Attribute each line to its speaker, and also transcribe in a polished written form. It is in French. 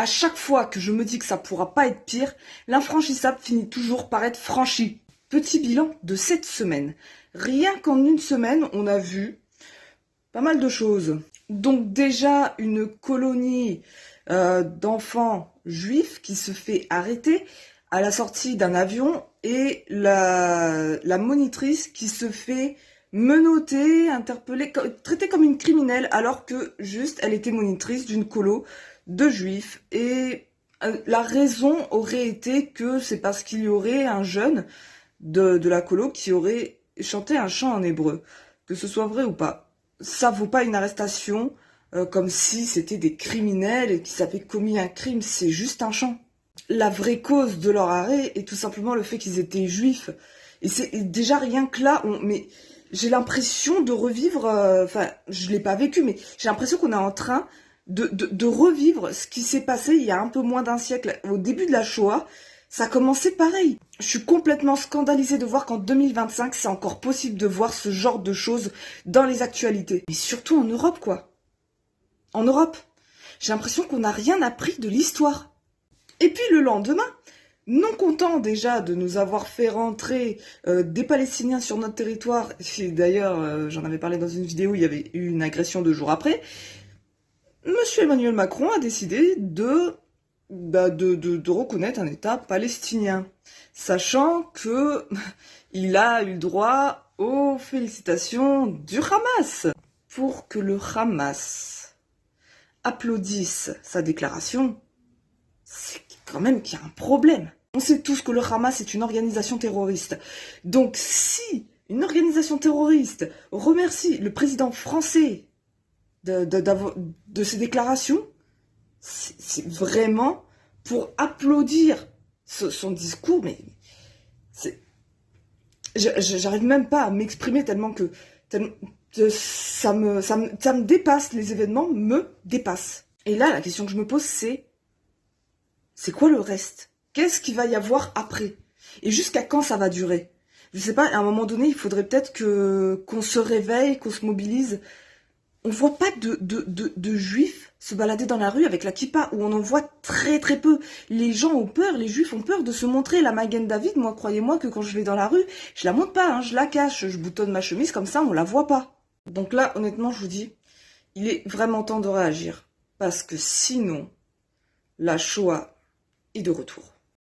Speaker 1: À chaque fois que je me dis que ça pourra pas être pire, l'infranchissable finit toujours par être franchi. Petit bilan de cette semaine. Rien qu'en une semaine, on a vu pas mal de choses. Donc déjà, une colonie d'enfants juifs qui se fait arrêter à la sortie d'un avion et la monitrice qui se fait menotter, interpeller, traitée comme une criminelle alors que juste elle était monitrice d'une colo de juifs. Et la raison aurait été que c'est parce qu'il y aurait un jeune de la colo qui aurait chanté un chant en hébreu. Que ce soit vrai ou pas. Ça vaut pas une arrestation comme si c'était des criminels et qu'ils avaient commis un crime, c'est juste un chant. La vraie cause de leur arrêt est tout simplement le fait qu'ils étaient juifs. Et c'est déjà rien que là, mais j'ai l'impression de revivre, enfin je l'ai pas vécu, mais j'ai l'impression qu'on est en train de revivre ce qui s'est passé il y a un peu moins d'un siècle, au début de la Shoah. Ça a commencé pareil. Je suis complètement scandalisée de voir qu'en 2025, c'est encore possible de voir ce genre de choses dans les actualités. Mais surtout en Europe, quoi. En Europe. J'ai l'impression qu'on n'a rien appris de l'histoire. Et puis le lendemain, non content déjà de nous avoir fait rentrer des Palestiniens sur notre territoire, et d'ailleurs j'en avais parlé dans une vidéo, il y avait eu une agression 2 jours après, Monsieur Emmanuel Macron a décidé de reconnaître un État palestinien, sachant que il a eu le droit aux félicitations du Hamas. Pour que le Hamas applaudisse sa déclaration, c'est quand même qu'il y a un problème. On sait tous que le Hamas est une organisation terroriste. Donc si une organisation terroriste remercie le président français de ses déclarations, c'est vraiment pour applaudir son discours, mais j'arrive même pas à m'exprimer tellement que ça me dépasse, les événements me dépassent. Et là, la question que je me pose, c'est quoi le reste? Qu'est-ce qu'il va y avoir après? Et jusqu'à quand ça va durer? Je sais pas, à un moment donné, il faudrait peut-être qu'on se réveille, qu'on se mobilise. On voit pas de juifs se balader dans la rue avec la kippa, où on en voit très très peu. Les gens ont peur, les juifs ont peur de se montrer. La Magen David, moi, croyez-moi que quand je vais dans la rue, je la montre pas, hein, je la cache, je boutonne ma chemise comme ça, on la voit pas. Donc là, honnêtement, je vous dis, il est vraiment temps de réagir. Parce que sinon, la Shoah est de retour.